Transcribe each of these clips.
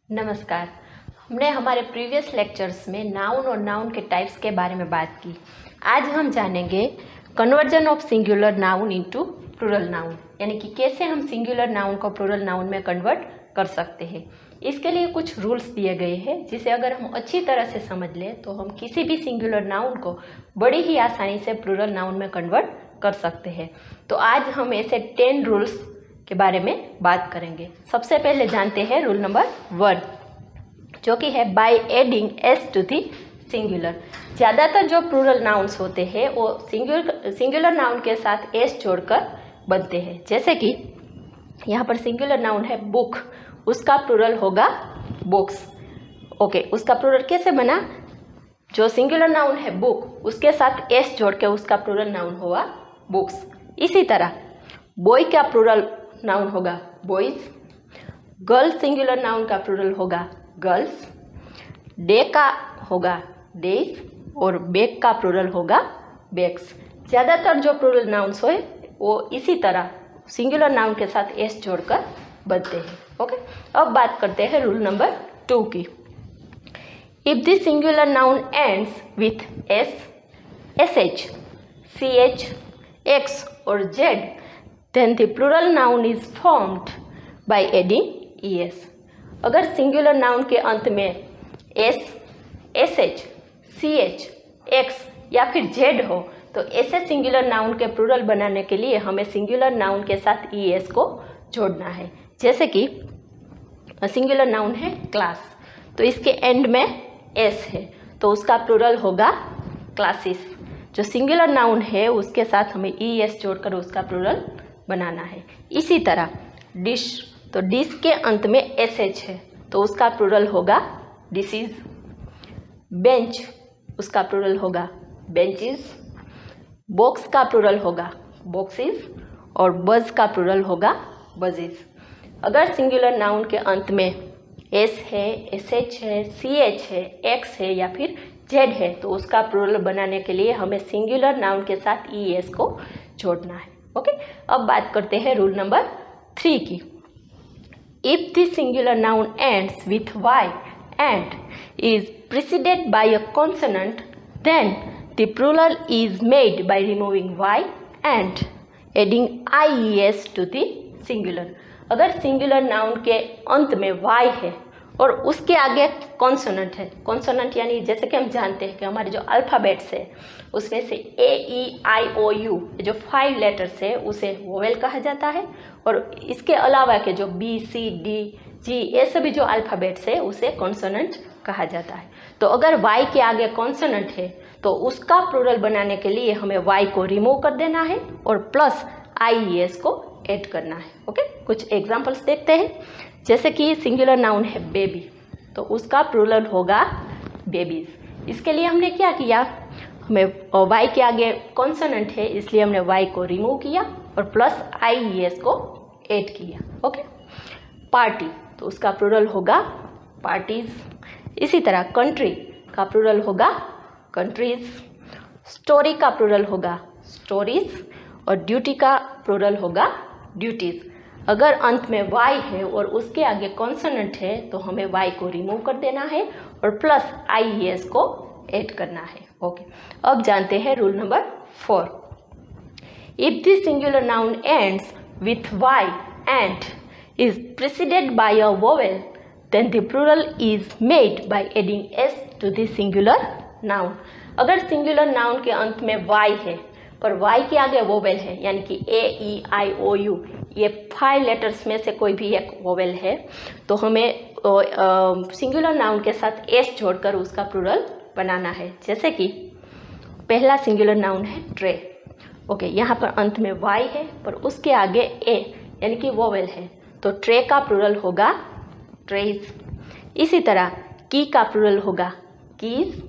नमस्कार। हमने हमारे प्रीवियस लेक्चर्स में नाउन और नाउन के टाइप्स के बारे में बात की। आज हम जानेंगे conversion of singular noun into plural noun, यानी कि कैसे हम सिंगुलर नाउन को प्लूरल नाउन में कन्वर्ट कर सकते हैं। इसके लिए कुछ रूल्स दिए गए हैं, जिसे अगर हम अच्छी तरह से समझ लें तो हम किसी भी सिंगुलर नाउन को बड़ी ही आसानी से प्लूरल नाउन में कन्वर्ट कर सकते हैं। तो आज हम ऐसे 10 रूल्स के बारे में बात करेंगे। सबसे पहले जानते हैं रूल नंबर 1, जो कि है by adding S to the singular. ज़्यादातर जो प्लूरल नाउन्स होते हैं वो सिंगुलर नाउन के साथ एस जोड़कर बनते हैं। जैसे कि यहाँ पर सिंगुलर नाउन है बुक, उसका प्लूरल होगा बुक्स। ओके, उसका प्लूरल कैसे बना? जो सिंगुलर नाउन है बुक, उसके साथ एस जोड़ के उसका प्लूरल नाउन हुआ बुक्स। इसी तरह बॉय का प्लूरल नाउन होगा बॉयज, गर्ल सिंगुलर नाउन का प्लूरल होगा गर्ल्स, डे का होगा डेज और बैग का प्लूरल होगा बैग्स। ज़्यादातर जो प्लूरल नाउन्स हो वो इसी तरह सिंगुलर नाउन के साथ एस जोड़कर बनते हैं। ओके, अब बात करते हैं रूल नंबर 2 की। If the singular noun ends with S, SH, CH, X और Z, then the plural noun is formed by adding es। अगर सिंगुलर नाउन के अंत में s, sh, ch, x या फिर z हो तो ऐसे सिंगुलर नाउन के प्लूरल बनाने के लिए हमें सिंगुलर नाउन के साथ es को जोड़ना है। जैसे कि सिंगुलर नाउन है क्लास, तो इसके एंड में s है तो उसका प्लूरल होगा क्लासेस। जो सिंगुलर नाउन है उसके साथ हमें es जोड़कर उसका प्लूरल बनाना है। इसी तरह डिश, तो डिश के अंत में sh है तो उसका प्लूरल होगा डिशेज। बेंच, उसका प्लूरल होगा बेंचेस। बॉक्स का प्लूरल होगा बॉक्सेस और बज का प्लूरल होगा बजेस। अगर सिंगुलर नाउन के अंत में s है, sh है, ch है, x है या फिर z है तो उसका प्लूरल बनाने के लिए हमें सिंगुलर नाउन के साथ es को जोड़ना है। ओके, अब बात करते हैं रूल नंबर 3 की। If the singular noun ends with y and is preceded by a consonant, then the plural is made by removing y and adding ies to the singular। अगर singular noun के अंत में y है और उसके आगे consonant है, consonant यानी जैसे कि हम जानते हैं कि हमारे जो अल्फ़ाबेट्स है उसमें से ए, ई, आई, ओ, यू जो 5 लेटर्स है उसे वोवेल कहा जाता है, और इसके अलावा के जो बी, सी, डी, जी ये सभी जो अल्फ़ाबेट्स है उसे कॉन्सोनेंट कहा जाता है। तो अगर y के आगे कॉन्सोनेंट है तो उसका प्लूरल बनाने के लिए हमें y को रिमूव कर देना है और प्लस IES को ऐड करना है। ओके, कुछ एग्जांपल्स देखते हैं। जैसे कि सिंगुलर नाउन है बेबी, तो उसका प्लूरल होगा बेबीज। इसके लिए हमने क्या किया, हमें y के आगे कॉन्सोनेंट है इसलिए हमने y को रिमूव किया और प्लस IES को ऐड किया। ओके, पार्टी, तो उसका प्लूरल होगा पार्टीज। इसी तरह कंट्री का प्लूरल होगा कंट्रीज, स्टोरी का प्लूरल होगा स्टोरीज और ड्यूटी का प्लूरल होगा ड्यूटीज। अगर अंत में y है और उसके आगे कॉन्सोनेंट है तो हमें y को रिमूव कर देना है और प्लस IES को ऐड करना है। ओके, अब जानते हैं rule number 4। If the singular noun ends with y and is preceded by a vowel, then the plural is made by adding s to the singular noun। अगर singular noun के अंत में y है पर y के आगे vowel है, यानी कि ए, ई, आई, ओ, यू ये 5 लेटर्स में से कोई भी एक वोवेल है, तो हमें सिंगुलर नाउन के साथ s जोड़कर उसका प्लूरल बनाना है। जैसे कि पहला सिंगुलर नाउन है ट्रे। ओके, यहाँ पर अंत में y है पर उसके आगे a यानी कि वोवेल है, तो ट्रे का प्लूरल होगा ट्रेज। इसी तरह की का प्लूरल होगा कीज,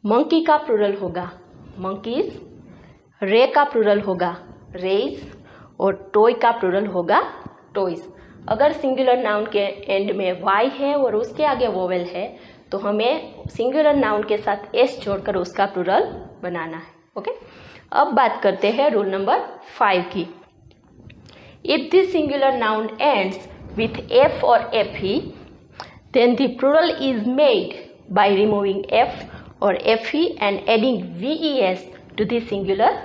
मंकी का प्लूरल होगा मंकीज, रे का प्लूरल होगा रेज और टॉय का प्लूरल होगा टॉयज। अगर सिंगुलर नाउन के एंड में y है और उसके आगे वोवेल है तो हमें सिंगुलर नाउन के साथ s जोड़कर उसका प्लूरल बनाना है। ओके, अब बात करते हैं रूल नंबर 5 की। If the singular noun ends with F or FE, then the plural is made by removing F और fe and adding ves to the singular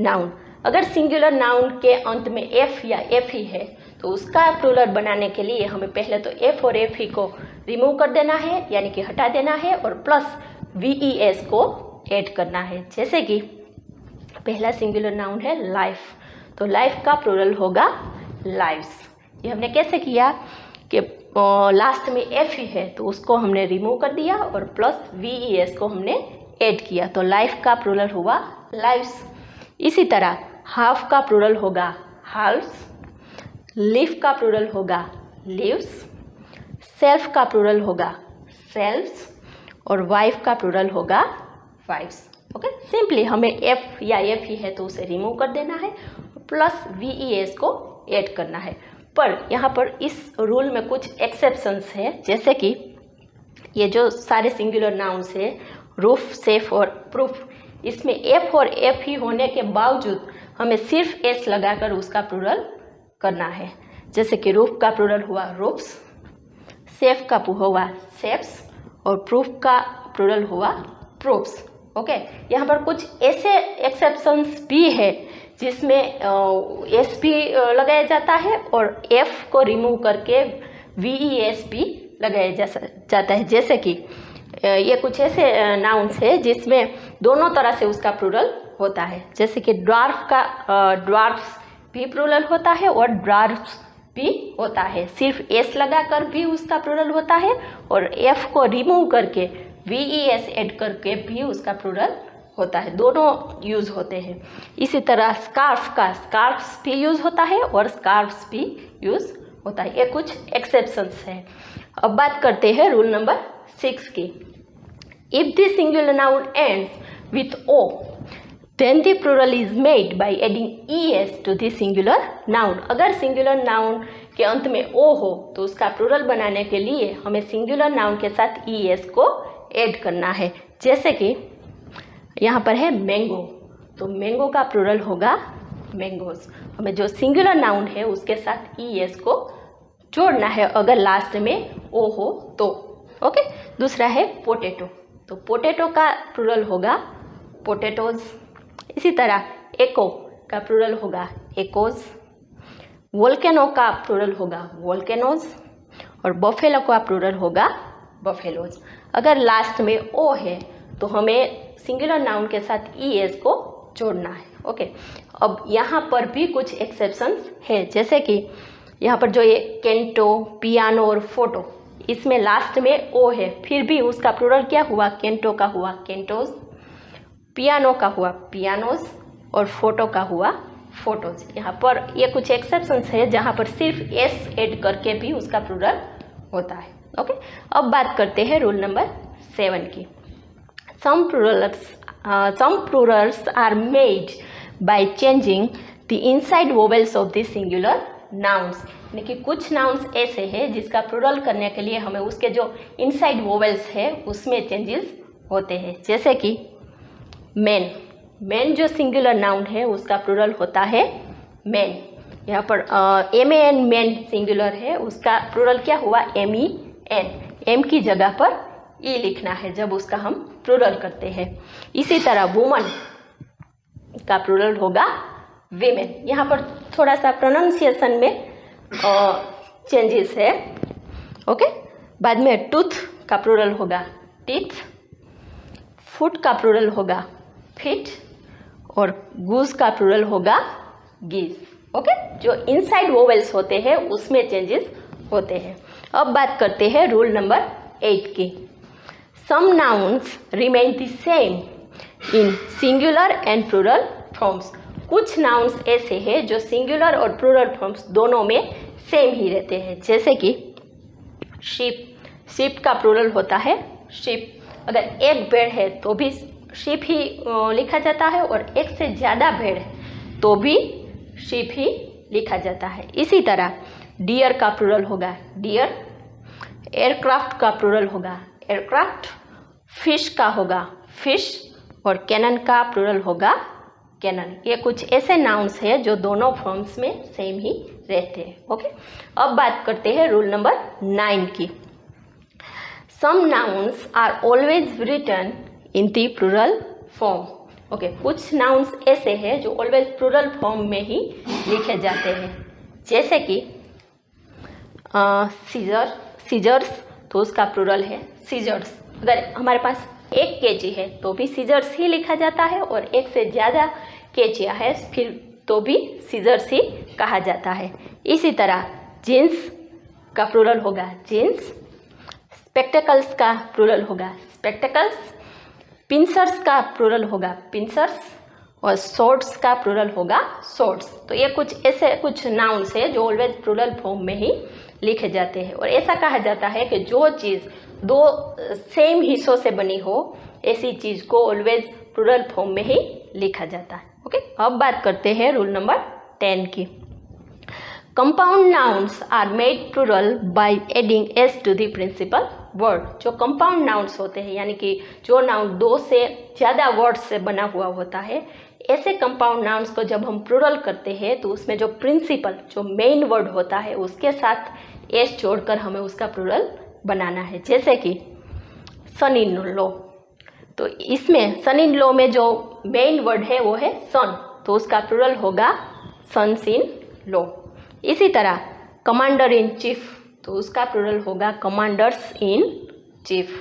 noun. अगर सिंगुलर नाउन के अंत में f या fe है तो उसका प्लूरल बनाने के लिए हमें पहले तो f और fe को रिमूव कर देना है, यानी कि हटा देना है, और प्लस ves को ऐड करना है। जैसे कि पहला सिंगुलर नाउन है लाइफ, तो लाइफ का प्लूरल होगा लाइव्स। ये हमने कैसे किया कि लास्ट में fe है तो उसको हमने रिमूव कर दिया और प्लस ves को हमने ऐड किया, तो लाइफ का प्लूरल हुआ लाइव्स। इसी तरह हाफ का प्लूरल होगा हाल्व्स, लिव का प्लूरल होगा लिव्स, सेल्फ का प्लूरल होगा सेल्व्स और वाइफ का प्लूरल होगा वाइफ्स। ओके, सिंपली हमें f या fe है तो उसे रिमूव कर देना है, प्लस ves को ऐड करना है। पर यहाँ पर इस रूल में कुछ एक्सेप्शंस है, जैसे कि ये जो सारे सिंगुलर नाउन्स है रूफ, सेफ और प्रूफ, इसमें f और fe होने के बावजूद हमें सिर्फ s लगाकर उसका प्लूरल करना है। जैसे कि रूफ का प्लूरल हुआ रूफ्स, सेफ का हुआ सेफ्स और प्रूफ का प्लूरल हुआ प्रूफ्स। ओके, यहाँ पर कुछ ऐसे एक्सेप्शंस भी है जिसमें एस भी लगाया जाता है और f को रिमूव करके ves भी लगाया जाता है। जैसे कि ये कुछ ऐसे नाउन्स है जिसमें दोनों तरह से उसका प्लूरल होता है। जैसे कि ड्वार्फ का ड्वार्फ्स भी प्लूरल होता है और ड्वार्फ्स भी होता है, सिर्फ s लगाकर भी उसका प्लूरल होता है और f को रिमूव करके ves ऐड करके भी उसका प्लूरल होता है, दोनों यूज़ होते हैं। इसी तरह स्कार्फ का स्कार्फ्स भी यूज़ होता है और स्कार्फ्स भी यूज़ होता है। ये कुछ एक्सेप्शंस हैं। अब बात करते हैं रूल नंबर 6 की। If the singular noun ends with o then the plural is made by adding es to the singular noun। अगर सिंगुलर नाउन के अंत में o हो तो उसका प्लूरल बनाने के लिए हमें सिंगुलर नाउन के साथ es को ऐड करना है। जैसे कि यहाँ पर है मैंगो, तो मैंगो का प्लूरल होगा मैंगोज। हमें जो सिंगुलर नाउन है उसके साथ es को जोड़ना है अगर लास्ट में o हो तो। ओके, दूसरा है पोटैटो, तो पोटैटो का प्लूरल होगा पोटैटोज। इसी तरह एको का प्लूरल होगा एकोज, वोल्केनो का प्लूरल होगा वोल्केनोज और बफेलो का प्लूरल होगा बफेलोज। अगर लास्ट में ओ है तो हमें सिंगुलर नाउन के साथ es को जोड़ना है। ओके, अब यहाँ पर भी कुछ एक्सेप्शंस है, जैसे कि यहाँ पर जो ये कैंटो, पियानो और फोटो, इसमें लास्ट में ओ है फिर भी उसका प्लूरल क्या हुआ, कैंटो का हुआ कैंटोज, पियानो का हुआ पियानोज और फोटो का हुआ फोटोज। यहाँ पर ये कुछ एक्सेप्शंस है जहाँ पर सिर्फ s ऐड करके भी उसका प्लूरल होता है। ओके, अब बात करते हैं रूल नंबर 7 की। Some plurals are made by changing the inside vowels of the singular nouns. यानी कि कुछ नाउन्स ऐसे हैं जिसका प्लूरल करने के लिए हमें उसके जो इनसाइड वोवेल्स है उसमें चेंजेस होते हैं। जैसे कि मैन, मैन जो सिंगुलर नाउन है उसका प्लूरल होता है मैन। यहाँ पर MAN मैन सिंगुलर है, उसका प्लूरल क्या हुआ MEN, M की जगह पर E लिखना है जब उसका हम प्लूरल करते हैं। इसी तरह वुमन का प्लूरल होगा वीमेन। यहाँ पर थोड़ा सा प्रोनाउंसिएशन में चेंजेस है। ओके, बाद में टूथ का प्लूरल होगा टीथ, फुट का प्लूरल होगा फिट और गूज का प्लूरल होगा गीज। ओके, जो इनसाइड वोवेल्स होते हैं उसमें चेंजेस होते हैं। अब बात करते हैं रूल नंबर 8 की। Some nouns remain the same in singular and plural forms. कुछ नाउन्स ऐसे हैं जो सिंगुलर और प्लूरल फॉर्म्स दोनों में सेम ही रहते हैं। जैसे कि शिप, शिप का प्लूरल होता है शिप। अगर एक भेड़ है तो भी शिप ही लिखा जाता है और एक से ज़्यादा भेड़ है तो भी शिप ही लिखा जाता है। इसी तरह डियर का प्लूरल होगा डियर, एयरक्राफ्ट का प्लूरल होगा एयरक्राफ्ट, फिश का होगा फिश और कैनन का प्लूरल होगा कैनन। ये कुछ ऐसे नाउन्स हैं जो दोनों फॉर्म्स में सेम ही रहते हैं। ओके, अब बात करते हैं रूल नंबर 9 की। Some nouns are always written in the plural form. Okay, कुछ नाउन्स ऐसे हैं जो ऑलवेज प्लूरल फॉर्म में ही लिखे जाते हैं, जैसे कि सीजर्स, तो उसका प्लूरल है सीजर्स। अगर हमारे पास एक केजी है तो भी सीजर्स ही लिखा जाता है, और एक से ज़्यादा केजियाँ है फिर तो भी सीजर्स ही कहा जाता है। इसी तरह जीन्स का प्लूरल होगा जीन्स, स्पेक्टेकल्स का प्लूरल होगा स्पेक्टेकल्स, पिंसर्स का प्लूरल होगा पिंसर्स, और शॉर्ट्स का प्लूरल होगा शॉर्ट्स। तो ये कुछ ऐसे कुछ नाउन्स है जो ऑलवेज प्लूरल फॉर्म में ही लिखे जाते हैं। और ऐसा कहा जाता है कि जो चीज़ दो सेम हिस्सों से बनी हो, ऐसी चीज़ को ऑलवेज प्लूरल फॉर्म में ही लिखा जाता है। ओके, अब बात करते हैं रूल नंबर 10 की। Compound nouns are made plural by adding S to the principal word. जो कंपाउंड नाउन्स होते हैं, यानी कि जो नाउन दो से ज़्यादा वर्ड्स से बना हुआ होता है, ऐसे कंपाउंड नाउन्स को जब हम प्लूरल करते हैं तो उसमें जो प्रिंसिपल, जो मेन वर्ड होता है, उसके साथ एस जोड़कर हमें उसका प्लूरल बनाना है। जैसे कि सन इन लॉ, तो इसमें सन इन लॉ में जो मेन वर्ड है वो है सन, तो उसका प्लूरल होगा सन्स इन लॉ। इसी तरह कमांडर इन चीफ, तो उसका प्लूरल होगा commanders in chief.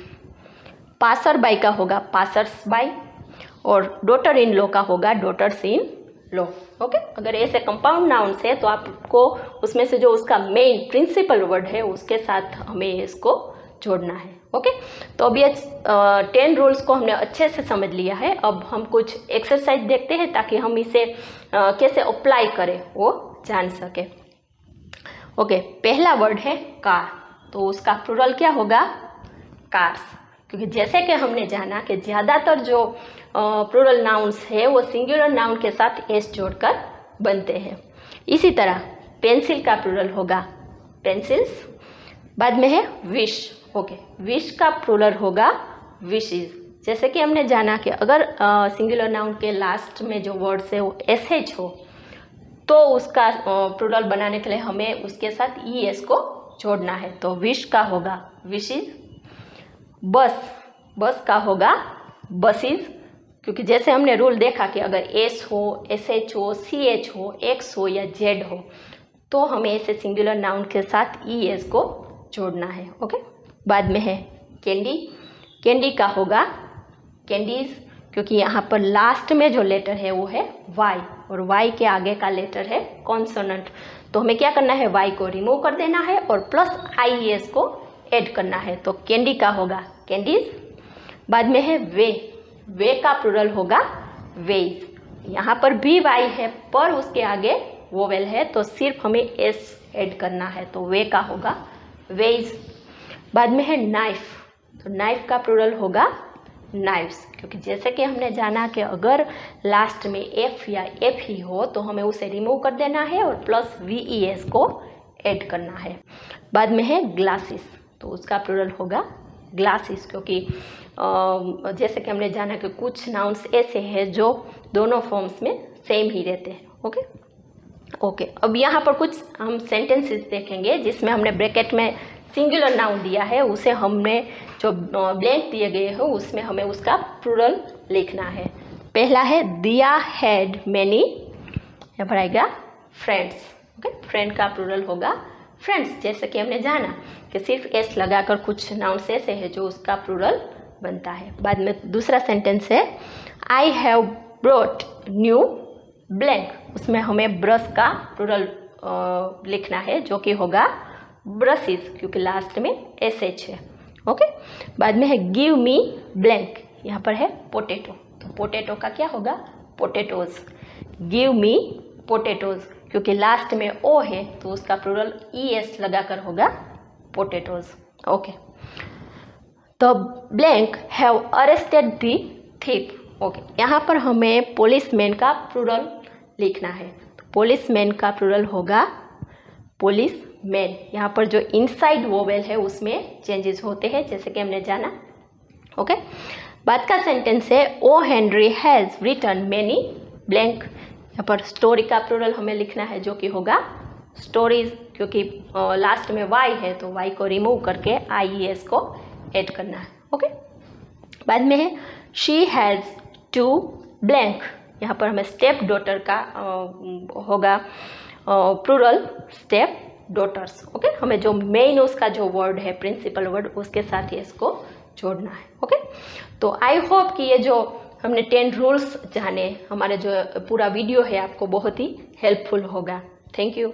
Passer by का होगा पासर्स बाई, और डॉटर इन लॉ का होगा डॉटर्स इन लॉ। ओके, अगर ऐसे कंपाउंड नाउन्स है तो आपको उसमें से जो उसका मेन प्रिंसिपल वर्ड है उसके साथ हमें इसको जोड़ना है। ओके, तो अब ये 10 रूल्स को हमने अच्छे से समझ लिया है। अब हम कुछ एक्सरसाइज देखते हैं ताकि हम इसे कैसे अप्लाई करें वो जान सके। ओके, पहला वर्ड है कार, तो उसका प्लूरल क्या होगा कार्स, क्योंकि जैसे कि हमने जाना कि ज़्यादातर जो प्लूरल नाउन्स है वो सिंगुलर नाउन के साथ एस जोड़कर बनते हैं। इसी तरह पेंसिल का प्लूरल होगा पेंसिल्स। बाद में है विश। ओके, विश का प्लूरल होगा विशेज। जैसे कि हमने जाना कि अगर सिंगुलर नाउन के लास्ट में जो वर्ड्स है वो एस एच हो तो उसका प्लूरल बनाने के लिए हमें उसके साथ ई एस को जोड़ना है, तो विश का होगा विशेज। बस का होगा बसेज, क्योंकि जैसे हमने रूल देखा कि अगर एस हो, एस एच हो, सी एच हो, एक्स हो या जेड हो तो हमें ऐसे सिंगुलर नाउन के साथ ई एस को जोड़ना है। ओके, बाद में है कैंडी का होगा कैंडीज, क्योंकि यहाँ पर लास्ट में जो लेटर है वो है वाई, और वाई के आगे का लेटर है कॉन्सोनेंट, तो हमें क्या करना है वाई को रिमूव कर देना है और प्लस आई एस को ऐड करना है, तो कैंडी का होगा कैंडीज। बाद में है वे का प्लूरल होगा वेज। यहाँ पर भी वाई है पर उसके आगे वोवेल है तो सिर्फ हमें एस ऐड करना है, तो वे का होगा वेज। बाद में है नाइफ, तो नाइफ का प्लूरल होगा नाइफ्स, क्योंकि जैसे कि हमने जाना कि अगर लास्ट में एफ या एफ ही हो तो हमें उसे रिमूव कर देना है और प्लस वी ई एस को ऐड करना है। बाद में है ग्लासेस, तो उसका प्लूरल होगा ग्लासेस, क्योंकि जैसे कि हमने जाना कि कुछ नाउन्स ऐसे हैं जो दोनों फॉर्म्स में सेम ही रहते हैं। ओके, अब यहाँ पर कुछ हम सेंटेंसेस देखेंगे जिसमें हमने ब्रैकेट में सिंगुलर नाउन दिया है, उसे हमने जो ब्लैंक दिए गए हो उसमें हमें उसका प्लूरल लिखना है। पहला है दिया हैड मैनी, यहाँ पर आएगा फ्रेंड्स। ओके, फ्रेंड का प्लूरल होगा फ्रेंड्स, जैसे कि हमने जाना कि सिर्फ एस लगाकर कुछ नाउन्स ऐसे है जो उसका प्लूरल बनता है। बाद में दूसरा सेंटेंस है I have brought new blank, उसमें हमें ब्रश का प्लूरल लिखना है जो कि होगा ब्रशेस, क्योंकि लास्ट में एस एच है। ओके, बाद में है गिव मी ब्लैंक, यहाँ पर है पोटैटो, तो पोटैटो का क्या होगा पोटैटोज। गिव मी पोटैटोज, क्योंकि लास्ट में ओ है तो उसका प्लूरल ई एस लगाकर होगा पोटैटोज। ओके, तो blank have arrested the thief. Okay, यहाँ पर हमें पुलिसमैन का प्लूरल लिखना है, तो पुलिसमैन का प्लूरल होगा पुलिसमैन। यहाँ पर जो इनसाइड वोवेल है उसमें चेंजेस होते हैं जैसे कि हमने जाना। ओके, बाद का सेंटेंस है O Henry has written many blank, यहाँ पर स्टोरी का प्लूरल हमें लिखना है जो कि होगा स्टोरीज, क्योंकि लास्ट में वाई है तो वाई को रिमूव करके आई एस को ऐड करना है। ओके, बाद में है शी हैज़ 2 ब्लैंक। यहाँ पर हमें स्टेप डॉटर का होगा प्लूरल स्टेप डॉटर्स। ओके, हमें जो मेन उसका जो वर्ड है प्रिंसिपल वर्ड उसके साथ ही इसको जोड़ना है। ओके, तो आई होप कि ये जो हमने 10 रूल्स जाने, हमारे जो पूरा वीडियो है आपको बहुत ही हेल्पफुल होगा। Thank you.